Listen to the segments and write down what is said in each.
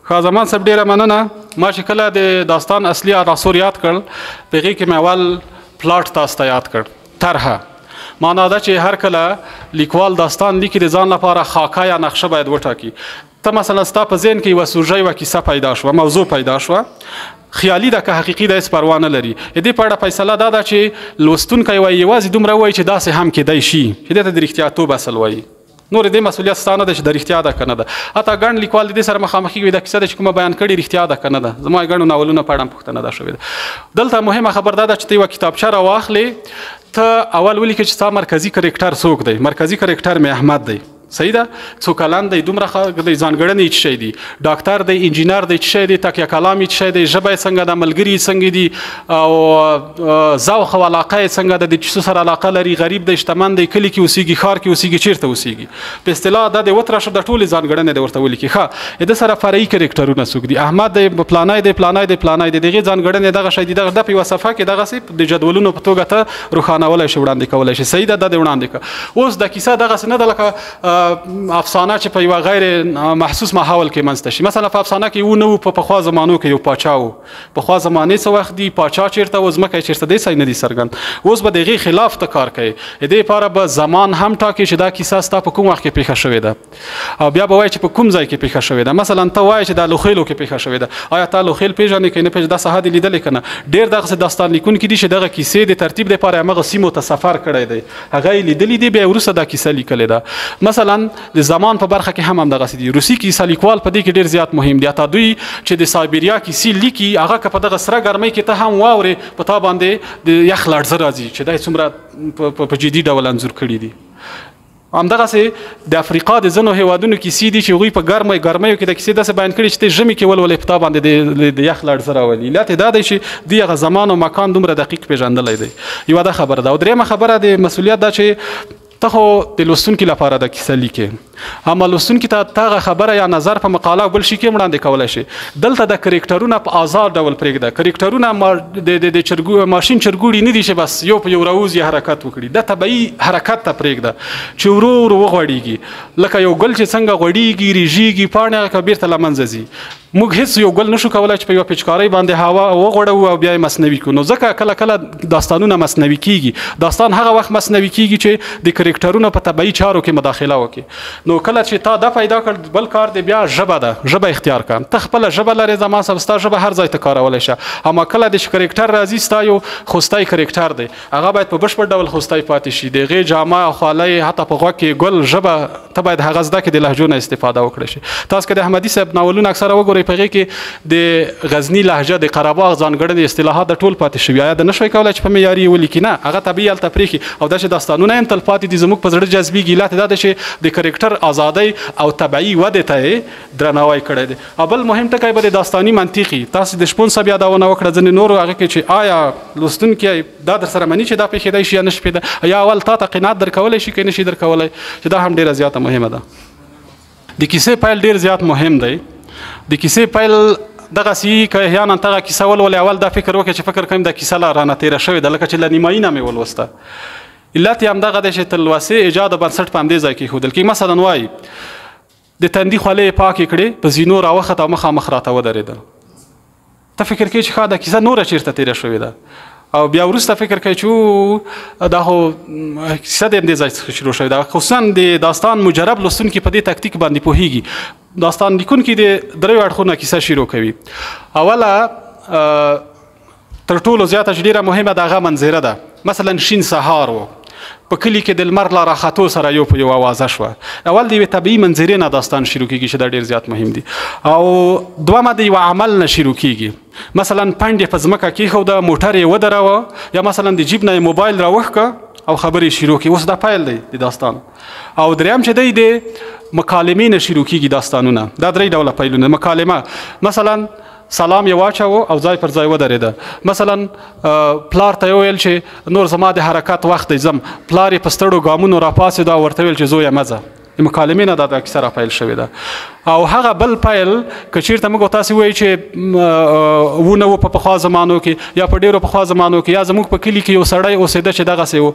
ښه زمان صاحب ډېره مننه. ما چې کله د داستان اصلي عناصر یاد کړل په هغې کې مې اول پلاټ تاسو ته یاد کړ، طرحه. معنا ده چې هر کله لیکوال داستان لیکي د ځان لپاره خاکه یا نقشه باید وټاکي. ته مثلا ستا په ذهن کې یوه سوژه یوه کیسه پیدا شوه، موضوع پیدا شوه، خیالي ده که حقیقي ده هېڅ پروا نه لري. د دې په اړه فیصله دا ده چې لوستونکی وایي یوازې دومره وایي چې داسې هم کیدی شي، چې دې ته د رښتیاتوب اصل وایي. نور دې مسؤلیت ستا نه ده چې د رښتیا ده که نه ده. حتی ګڼ لیکوال د دې سره مخامخ کېږي دا کیسه ده چې کومه بیان کړې رښتیا ده که نه ده. زما ګڼو ناولونو په اړه هم پوښتنه دا شوې ده. دلته مهمه خبر دا ده چې ته یوه کتابچه راواخلې، ته اول ولیکې چې ستا مرکزي کرکټر څوک دی. مرکزي کرکټر مې احمد دی. صحیح ده؟ څو کلن دی، دومره دی، ځانګړنې څه شی دي، ډاکټر دی، انجینر دی، څه شی دی، تکیه کلام یې څه شی دی، ژبه یې څنګه ده، ملګري یې څنګه دي، او ذوق او علاقه یې څنګه ده، د څه سره علاقه لري، غریب دی، شتمن دی، کلي کې اوسېږي، ښار کې اوسېږي، چېرته اوسېږي. په اصطلاح دا د وترشه د ټولې ځانګړنې د ورته ولیکي. ښه د سره فرعي کرکټرونه څوک دي؟ احمد دی، پلانی دی، پلانی دی، پلانی دی، د هغې ځانګړنې دغه شی دي. دغه په یوه صفحه کې دغسې د جدولونو په توګه ته روښانولی شي، وړاندې کولی شي. صحیح ده، دا دې وړاندې کړه. اوس د کیسه دغسې نه ده لکه افسانه چې په یوه غیر محسوس ماحول کې منځته شي. مثلا په افسانه کې و نه و، په پخوا زمانو کې یو پاچا و. پخوا زمانې څه وخت دي، پاچا چېرته و، ځمکه یې چېرته دی، صحیح نه دي څرګند. اوس به د هغې خلاف ته کار کوي. د دې لپاره به زمان هم ټاکي چې دا کیسه ستا په کوم وخت کې پیښه شوې ده، او بیا به وایي چې په کوم ځای کې پیښه شوې ده. مثلا ته وایې چې دا لوخیلو کې پیښه شوې ده. آیا تا لوخیل پېژنې که نه پېژنې؟ دا ساحه دې لیدلې که نه؟ ډېر دغسې داستان لیکونکي دي چې دغه کیسې د ترتیب لپاره همغه سیمو ته سفر کړی دی، هغه یې لیدلي دي، بیا وروسته دا کیسه لیکلې ده. مثلا د زمان په برخه کې هم دغسې دي. روسي کیسه لیکوال په دې کې ډېر زیات مهم دي. حتی دوی چې د سایبریا کیسې لیکي، هغه که په دغه سره ګرمۍ کې ته هم واورې، په تا باندې د یخ لړزه راځي چې دا یې څومره په جدي ډول انځور کړي دي. همدغسې د افریقا د ځینو هېوادونو کیسې دي چې هغوی په ګرمیو کې د کیسې داسې بیان کړي چې ته ژمي کې ولولې، په تا باندې د یخ لړزه راولي. علت یې دا دی چې دوی هغه زمان او مکان دومره دقیق پېژندلی دی. یوه دا خبره ده. او درېیمه خبره د مسؤلیت ده چې ته خو د لوستونکي لپاره د کیسه لیکې، اما لوستونکي ته هغه خبره یا نظر په مقاله او بل شي کې وړاندې کولی شي. دلته د کرکټرونه په آزاد ډول پرېږده. کرکټرونه د ماشین چرګوړي نه دي چې بس یو په یو راوځي حرکت وکړي. د طبیعي حرکت ته پرېږده چې ورو ورو وغوړېږي، لکه یو ګل چې څنګه غوړېږي، رېژېږي، پاڼې هغه بیرته له منځه ځي. موږ هیڅ یو ګل نشو کولی چې په یوه پچکارۍ باندې هوا وغوړوو او بیا یې مصنوي کړو. نو ځکه کله کله داستانونه مصنوي کېږي. داستان هغه وخت مصنوي کېږي چې د کرکټرونه په طبیعي چارو کې مداخله وکړي. نو کله چې تا دا پیدا کړ، بل کار دی بیا ژبه ده. ژبه اختیار کړه. ته خپله ژبه لرې، زما صاحب ستا ژبه هر ځای ته کارولی شه. اما کله د کرکټر راځي، ستا یو خوستی کرکټر دی، هغه باید په بشپړ ډول خوستی پاتې شي. د هغې جامه او خولۍ، حتی په غوږ کې ګل، ژبه ته باید هغه زده کړې، د لهجو نه استفاده وکړی شي. تاسو که د احمدي صاحب ناولونه اکثره وګورئ، په هغې کې د غزني لهجه، د قره باغ ځانګړنې اصطلاحات د ټول پاتې شوي. آیا د نه شوی کولی چې په معیاري یې ولیکي؟ نه، هغه طبیعي هلته پرېښي. او دا چې داستانونه یې تل پاتې دي، زموږ په زړه جذبېږي. علت دا ده چې د کرکټر ازادۍ او طبیعي ودې ته یې درناوی کړی دی. او بل مهم ټکی به د داستاني منطقي، تاسو د شپون صاحب یادونه وکړه، ځینې نورو هغې کې چې آیا لوستونکی دا در سره مني چې دا پېښېدی شي یا نه شي پېښېدی، یا اول تا ته قناعت درکولی شي که نه شي درکولی، چې دا هم ډېره زیاته مهمه ده. د کیسې پیل ډېر زیات مهم دی. د کیسې پیل دغسې که احیانا ته هغه کیسه ولولې، اول دا فکر وکړې چې فکر کوم دا کیسه لا رانه تېره شوې ده، لکه چې له نیمایي نه مې ولوسته. علت یې همدغه دی چې تلوسې ایجاد او بنسټ په همدې ځای کې ایښودل کېږي. مثلا وایي د تندي خولې یې پاکې کړې، په زینو راوخت او مخامخ راته ودرېده. ته فکر کوې چې ښه دا کیسه نوره چېرته تېره شوې ده، او بیا وروسته فکر کوي چې دا خو کیسه د همدې ځای څخه شروع شوې ده. خصوصا د داستان مجرب لوستونکي په دې تکتیک باندې پوهېږي. داستان لیکونکي د دریو اړخونه کیسه شروع کوي. اوله تر ټولو زیاته چې ډېره مهمه د هغه منظره ده. مثلا شین سهار و، په کلي کې د لمر لا راختو سره یو په یو اوازه شوه. اول د یوې طبیعي منظرې نه داستان شروع کېږي چې دا ډېر زیات مهم دي. او دومه د یوه عمل نه شروع کېږي. مثلا پنډ یې په ځمکه کېښوده، موټر یې ودروه، یا مثلا د جیب نه یې موبایل راوښکه او خبرې شروع کړي. اوس دا پیل دی د داستان. او دریم چې دی د مکالمې نه شروع کېږي داستانونه. دا درې ډوله پیلونه. مکالمه، مثلا سلام یې واچوه او ځای پر ځای ودرېده. مثلا پلار ته یې وویل چې نور زما د حرکت وخت دی، ځم. پلار یې په ستړو ګامونو راپاڅېده او ورته ویل چې زویه مه ځه. د مکالمې نه دا کیسه راپیل شوې ده او هغه بل پیل که چېرته موږ تاسې وایي چې ونه و په پخوا زمانو کې یا په ډېرو پخوا زمانو کې یا زموږ په کلي کې یو سړی اوسېده چې دغسې و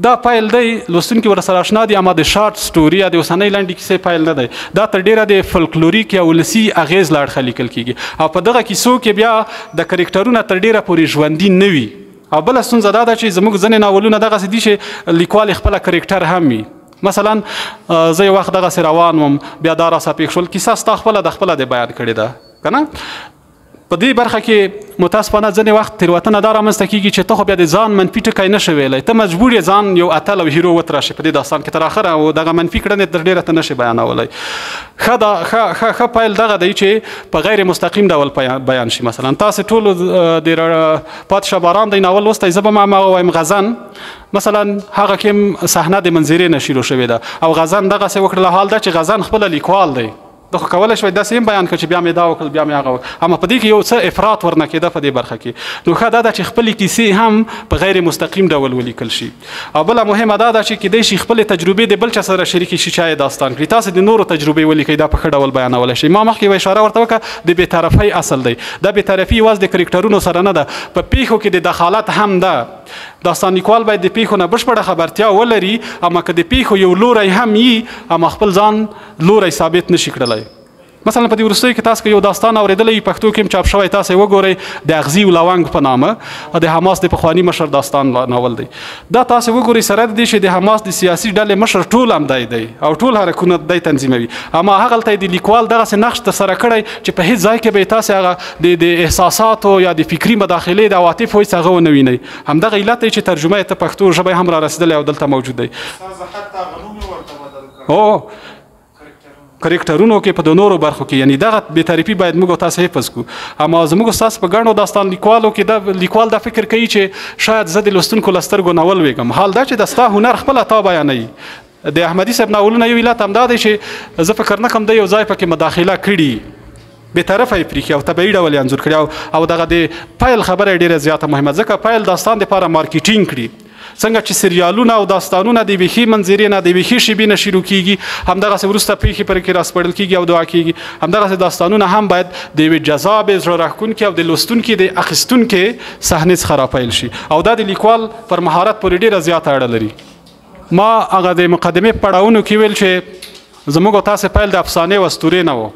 دا پیل دی لوستونکي ورسره اشنا دي اما د شارټ سټوري یا د اوسنۍ لنډې کیسې پیل نه دی دا تر ډېره د فلکلوریک یا ولسي اغېز له اړخه لیکل کېږي او په دغه کیسو کې بیا د کرکټرونه تر ډېره پورې ژوندي نه وي او بله ستونزه دا ده چې زموږ ځینې ناولونه دغسې دي چې لیکوال خپله کرکټر هم وي مثلا زه یو وخت دغسې روان وم بیا دا راسه پېښ شول کیسه ستا خپله د خپله د بیان کړې ده که نه په دې برخه کې متاسفانه ځینې وخت تېروتنه دا رامنځته کېږي چې ته خو بیا د ځان منفي ټکی نه شې ویلی ته مجبور یې ځان یو اتل او هیرو وتراشې په دې داستان کې تر اخره او دغه منفي کړنې تر ډېره ته نه شې بیانولی ښه پیل دغه دی چې په غیر مستقیم ډول بیان شي مثلا تاسې ټولو د پاتې شه باران دی ناول لوستی زه به هماغه وایم غزن مثلا هغه کې صحنه د منظرې نه شروع شوې ده او غزن دغسې وکړله حال ده چې غزن خپله لیکوال دی د خو کولی شوی داسې هم بیان کړ چې بیا مې دا وکړل بیا مې هغه اما په دې کې یو څه افراط ورنه کېده په دې برخه کې نو ښه دا ده چې خپلې کیسې هم په غیر مستقیم ډول ولیکل شي او بله مهمه دا ده چې کیدای شي خپلې تجربې د بل چا سره شریکې شي چا یې داستان کړي تاسې د نورو تجربې ولیکئ دا په ښه ډول بیانولی شي ما مخکې یوه اشاره ورته وکړه د بېطرفۍ اصل دی دا بېطرفي یوازې د کرکټرونو سره نه ده په پیښو کې د دخالت هم ده داستان لیکوال باید د پیښو نه بشپړه خبرتیا ولري اما که د پیښو یو لوری هم وي اما خپل ځان لوری ثابت نشي کړلی مثلا په دې وروستیو کې تاسو که یو داستان اورېدلی پښتو کې هم چاپ شوی تاسو یې وګورئ د اغزي ولونګ په نامه د حماس د پخواني مشر داستان ناول دی دا تاسو وګورئ سره د دې چې د حماس د سیاسي ډلې مشر ټول همدی دی او ټول حرکتونه دی تنظیموي اما هغلته یې د لیکوال دغسې نقش ترسره کړی چې په هېڅ ځای کې به یې تاسې هغه د احساساتو یا د فکري مداخلې د عواطفو هېڅ هغه ونه وینئ همدغه علت دی چې ترجمه یې ته پښتو ژبه هم را رسېدلی او دلته موجود دی کرکټرونو کې په د نورو برخو کې یعنی دغه بېطرفي باید موږ تاسو حفظ کړو اما زموږ ستاسو په ګڼو داستان لیکوالو کې دا لیکوال دا فکر کوي چې شاید زه د لوستونکو له سترګو ناول ویږم حال دا چې د ستا هنر خپله تا بیانوي د احمدي صاحب ناولونه یو علت همدا دی چې زه فکر نه کوم د یو ځای پکې مداخله کړي بېطرفه یې پرېښي او طبیعي ډول یې انځور کړي او دغه د پیل خبره یې ډېره زیاته مهمه ځکه پیل داستان دپاره مارکیټینګ کړي څنګه چې سریالونه او داستانونه د یوې ښې منظرې نه د یوې ښې شیبې نه شروع کېږي همدغسې وروسته پیښې پرې کې راسپړل کېږي او دعا کېږي همدغسې داستانونه هم باید د یوې جذابې زړه راښکونکې او د لوستونکي د اخیستونکې صحنې څخه راپیل شي او دا د لیکوال پر مهارت پورې ډېره زیاته اړه لري ما هغه د مقدمې پړاوونو کې ویل چې زموږ او تاسې پیل د افسانې و اسطورې نه و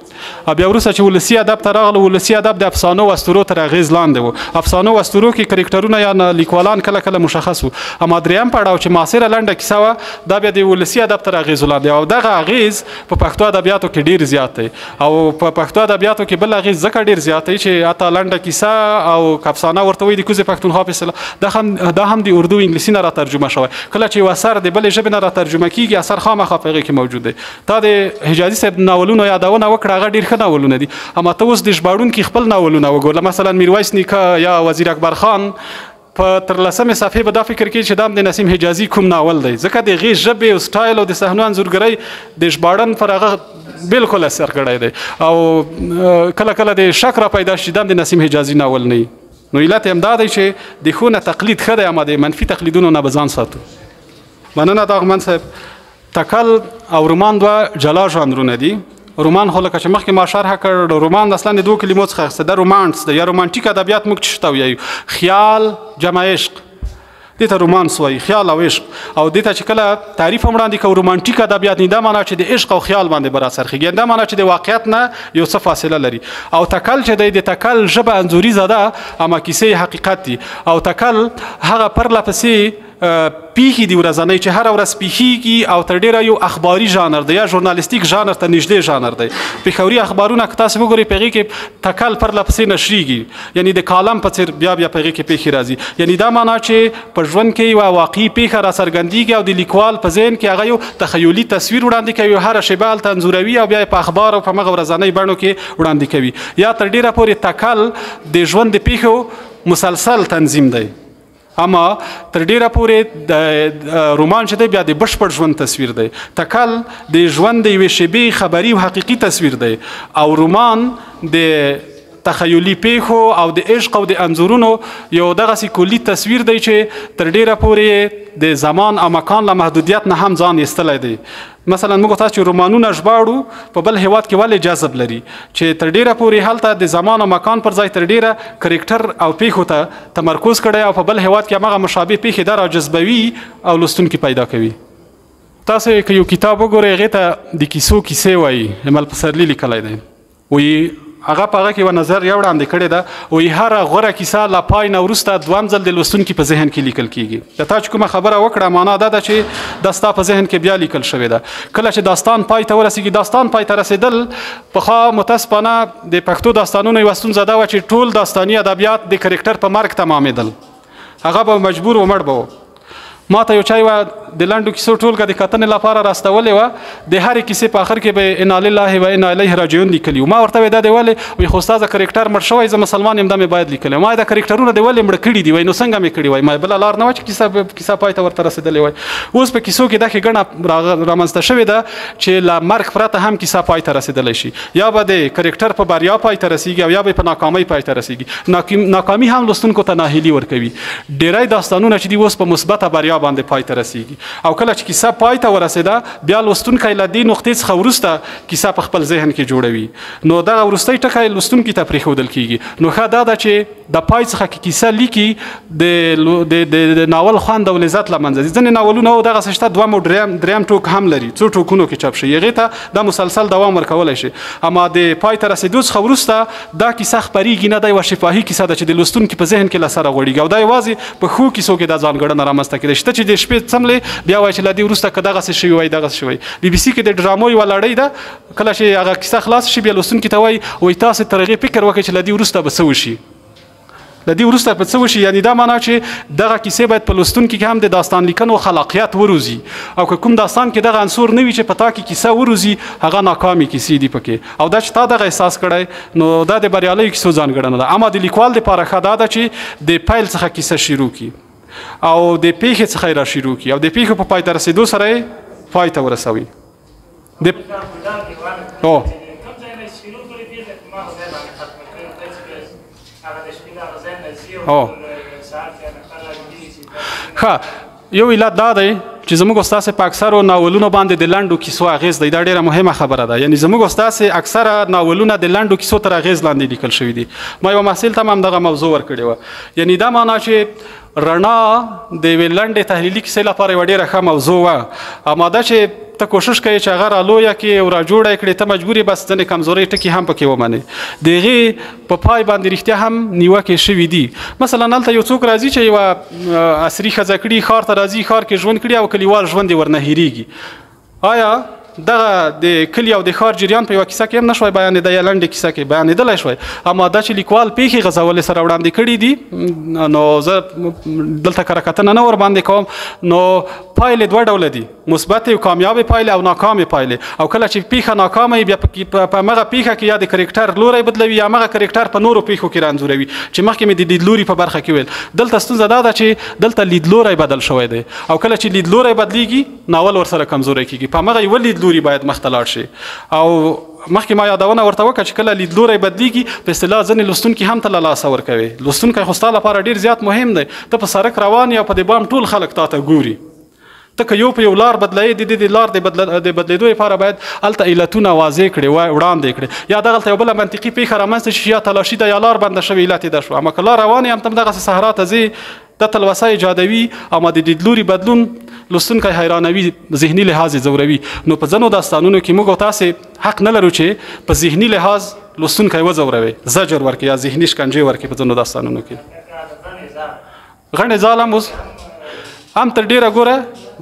او بیا وروسته چې ولسي ادب ته راغلو ولسي ادب د افسانو و اسطورو تر اغېز لاندې و افسانو و اسطورو کې کرکټرونه یا لیکوالان کله کله مشخص وو اما درېیم پړاو چې معاصره لنډه کیسه وه دا بیا د ولسي ادب تر اغېزو لاندې او دغه اغېز په پښتو ادبیاتو کې ډېر زیات دی او په پښتو ادبیاتو کې بل اغېز ځکه ډېر زیات دی چې حتی لنډه کیسه او افسانه ورته وایي د کوزې پښتونخوا په اصطلاح دا هم د اردو انګلیسي نه راترجمه شوی کله چې یو اثر د بلې ژبې نه راترجمه کېږي اثر خامخا په هغې کې موجود دی د حجازي صاحب ناولونو یادونه وکړه هغه ډېر ښه ناولونه دي اما ته اوس د ژباړونکي خپل ناولونه وګوره مثلا میرویس نیکه یا وزیر اکبر خان په 13مې صفحې به دا فکر کوي چې دا د نسیم حجازي کوم ناول دی ځکه د هغې ژبې او سټایل او د صحنو انځورګرۍ د ژباړن پر هغه بلکل اثر کړی دی او کله کله د شک را پیدا شي دا د نسیم حجازي ناول نه وي نو علت یې همدا دی چې د ښو نه تقلید ښه دی اما د منفي تقلیدونو نه به ځان ساتو مننه داغمن صاحب تکل او رومان دوه جلا ژانرونه دي رومان خو لکه چې مخکې ما شرحه کړ رومان اصلا د دوو کلمو څخه اخیسته ده رومانس ده یا رومانټیک ادبیات موږ چې ته وایو خیال جمع عشق دې ته رومانس وایي خیال او عشق او دې ته چې کله تعریف هم وړاندې کوو رومانټیک ادبیات نه دا معنا چې د عشق او خیال باندې به راڅرخېږي دا معنا چې د واقعیت نه یو څه فاصله لري او تکل چې دی د تکل ژبه انځوریزه ده اما کیسې حقیقت دي او تکل هغه پرله پسې پیښې دي ورځنۍ چې هره ورځ پیښیږي او تر ډېره یو اخباري ژانر دی یا ژورنالیستیک ژانر ته نږدې ژانر دی پېښوري اخبارونه که تاسې وګورئ په هغې کې تکل پرله پسې نشریږي یعنی د کالم په څېر بیا په هغې کې پیښې راځي یعنی دا معنا چې په ژوند کې یوه واقعي پیښه راڅرګندېږي او د لیکوال په ذهن کې هغه یو تخیلي تصویر وړاندې کوي هره شیبه هلته انځوروي او بیا یې په اخبار او په همغه ورځنۍ بڼو کې وړاندې کوي یا تر ډېره پورې تکل د ژوند د پیښو مسلسل تنظیم دی اما تر ډېره پورې د رومان چې دی بیا د بشپړ ژوند تصویر دی تکل د ژوند د یوې شیبې خبري او حقیقي تصویر دی او رومان د تخیلي پیښو او د عشق او د انځورونو یو دغسې کلي تصویر دی چې تر ډیره پورې د زمان او مکان له محدودیت نه هم ځان ایستلی دی. مثلا موږ تاسو چې رومانونه ژباړو په بل هیواد کې ولې جذب لري چې تر ډیره پورې هلته د زمان او مکان پر ځای تر ډیره کرکټر او پیښو ته تمرکز کړی او په بل هیواد کې هماغه مشابه پیښې دا راجذبوي او لوستونکي پیدا کوي. تاسو که یو کتاب وګورئ هغې ته د کیسو کیسې وایي، امل پسرلي لیکلی دی. وایي هغه په هغه کې یوه نظریه وړاندې کړې ده، وایي هره غوره کیسه له پای نه وروسته دویم ځل د لوستونکي په ذهن کې لیکل کیږي. د تا چې کومه خبره وکړه معنا دا ده چې دا ستا په ذهن کې بیا لیکل شوې ده. کله چې داستان پای ته ورسېږي، داستان پای ته رسېدل پخوا متاسفانه د پښتو داستانونو یوه ستونزه دا وه چې ټول داستاني ادبیات د کرکټر په مرګ تمامېدل، هغه به مجبور و مړ به و. ما ته یو چا یوه د لنډو کیسو ټولګه د کتنې لپاره راستولې وه، د هرې کیسې په آخر کې به انا لله و انا الیه راجعون لیکلي وو. ما ورته وایي دا دی ولې؟ وایي خو استاده کرکټر مړ شوی، زه مسلمان یم، دا مې باید لیکلی. ما دا کرکټرونه دی ولې مړه کړي دي؟ وایي نو څنګه مې کړي؟ وایي ما بله لار نه وه چې کیسه پای ته ورته رسېدلې وای. اوس په کیسو کې دا ښېګڼه رامنځته شوې ده چې له مرګ پرته هم کیسه پای ته رسېدلی شي. یا به د کرکټر په بریا پای ته رسېږي او یا به په ناکامۍ پای ته رسېږي. ناکامي هم لوستونکو ته ناهیلي ورکوي. ډېری داستانونه چې دي اوس په مثبته بریا باندې پای ته رسېږي. او کله چې کیسه پای ته ورسېده بیا لوستونکی له دې نقطې څخه وروسته کیسه په خپل ذهن کې جوړوي، نو دغه وروستی ټکی لوستونکي ته پرېښودل کیږي. نو ښه دا ده چې د پای څخه کیسه لیکي د ناول خوند او لذت له منځه ځي. ځینې ناولونه او دغسې شته دوم او دریم ټوک هم لري، څو ټوکونو کې چاپ شي، هغې ته دا مسلسل دوام ورکولی شي. اما د پای ته رسېدو څخه وروسته دا کیسه خپرېږي نه، دا یوه شفاهي کیسه ده چې د لوستونکي په ذهن کې له سره غوړېږي. او دا یوازې په ښو کیسو کې دا ځانګړنه رامنځته کېدی. شته چې د شپې څملې بیا وایي چې له دې وروسته که دغسې شوي وای دغسې شوی. بي بي سي کې د ډرامو یوه لړۍ ده، کله چې هغه کیسه خلاص شي بیا لوستونکي ته وایي تاسې تر هغې فکر وکړئ چې له دې وروسته به څه وشي، له دې وروسته به څه وشي. یعنې دا معنا چې دغه کیسې باید په لوستونکي کې هم د داستان لیکنو خلاقیت وروزي، او که کوم داستان کې دغه عنصر نه وي چې په تا کې کیسه وروزي، هغه ناکامې کیسې دي پکې. او دا چې تا دغه احساس کړی نو دا د بریالیو کیسو ځانګړنه ده. اما د لیکوال دپاره ښه دا ده چې د پیل څخه کیسه شروع کړي او د پیښې څخه یې را شروع کړي او د پیښو په پای ته رسېدو سره یې پای ته ورسوي. ښه، یو علت دا دی چې زموږ استاسې په اکثرو ناولونو باندې د لنډو کیسو اغېز دی. دا ډېره مهمه خبره ده. یعنې زموږ استاسې اکثره ناولونه د لنډو کیسو تر اغېز لاندې لیکل شوي دي. ما یوه محصل ته هم دغه موضوع ورکړې وه. یعنې دا معنا چې رڼا د یوې لنډې تحلیلي کیسې لپاره یوه ډېره ښه موضوع وه. اما دا چې ته کوشش کوې چې هغه را لویه کړې او را جوړه یې کړې، ته مجبور یې بس ځینې کمزورۍ ټکي هم پکې ومنې. د هغې په پای باندې رښتیا هم نیوکې شوي دي. مثلا هلته یو څوک راځي چې یوه عصري ښځه کړي، ښار ته راځي، ښار کې ژوند کړي او کلیوال ژوند یې ورنه هېرېږي. آیا دغه د کلي او د ښار جریان په یوه کیسه کې هم نه شوی بیانېدی، یا لنډې کیسه کې بیانېدلی شوی؟ اما دا چې لیکوال پیښې غځولې سره وړاندې کړي دي، نو زه دلته کره کتنه نه ورباندې کوم. نو پایلې دوه ډوله دي، مثبتې او کامیابې پایلې او ناکامې پایلې. او کله چې پیښه ناکامه وي بیا په همغه پیښه کې یا د کرکټر لوری بدلوي یا همغه کرکټر په نورو پیښو کې رانځوروي، چې مخکې مې د لیدلوري په برخه کې ویل. دلته ستونزه دا ده چې دلته لیدلوری بدل شوی دی، او کله چې لیدلوری بدلیږي ناول ورسره کمزوری کېږي. په همغه یوه لیدلوري باید مخ ته لاړ شي. او مخکې ما یادونه ورته وکړه چې کله لیدلوری بدلیږي په اصطلاح ځینې لوستونکي هم ته له لاسه ورکوي. لوستونکی خو ستا لپاره ډېر زیات مهم دی. ته په سړک روان یې او په دې بام ټول خلک تا ته ګوري. ته که یو په یو لار بدلوې، د دې لار د بدلېدو لپاره باید هلته علتونه واضح کړې وړاندې کړې، یا دغلته یو بله منطقي پیښه رامنځته شي، یا تلاشي ده یا لار بنده شوې علت یې دا شو. اما که لار روان یې همته دغسې صحرا ته ځې، دا تلوسه ایجادوي. اما د لیدلوري بدلون لوستونکی حیرانوي، ذهني لحاظ یې ځوروي. نو په ځینو داستانونو کې موږ او تاسې حق نه لرو چې په ذهني لحاظ لوستونکی وځوروي، زجر ورکړي یا ذهني شکنجې ورکړي. په ځینو داستانونو کې غڼې زال هم اوس هم تر ډېره ګوره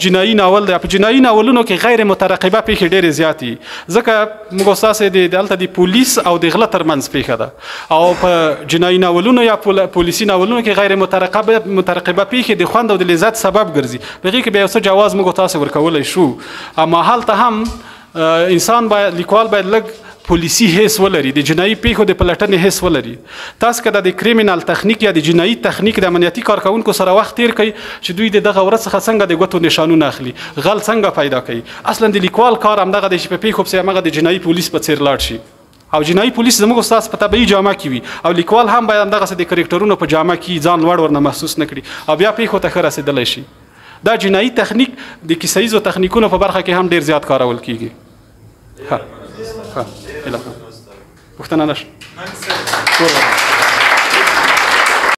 جنایي ناول دی. په جنایي ناولونو کې غیر مترقبه پیښې ډېرې زیاتې، ځکه موږ ستاسې دلته د پولیس او د غله ترمنځ پیښه ده. او په جنایي ناولونو یا پولیسي ناولونو کې غیر مترقبه پیښې د خوند او د لذت سبب ګرځي. په هغې کې بیا یو څه جواز موږ تاسې ورکولی شو. اما هلته هم انسان باید، لیکوال باید لږ پولیسي حس ولري، د جنایي پیښو د پلټنې حس ولري. تاسو که د کریمینل تخنیک یا د جنایي تخنیک د امنیتي کارکوونکو سره وخت تیر کړئ چې دوی د دغه ورځ څخه څنګه د ګوتو نشانونه اخلي، غل څنګه پیدا کوي، اصلا د لیکوال کار همدغه دی چې په پیښو پسې همغه د جنایي پولیس په څېر لاړ شي. او جنایي پولیس زموږ استاد په طبیعي جامه کې وي او لیکوال هم باید همدغسې د کرکټرونو په جامه کې ځان لوړ ورنه محسوس نه کړي او بیا پیښو ته ښه رسېدلی شي. دا جنایي تخنیک د کیسه ییزو تخنیکونو په برخه کې هم ډېر زیات کارول کېږي. ښه پوښتنه نشته.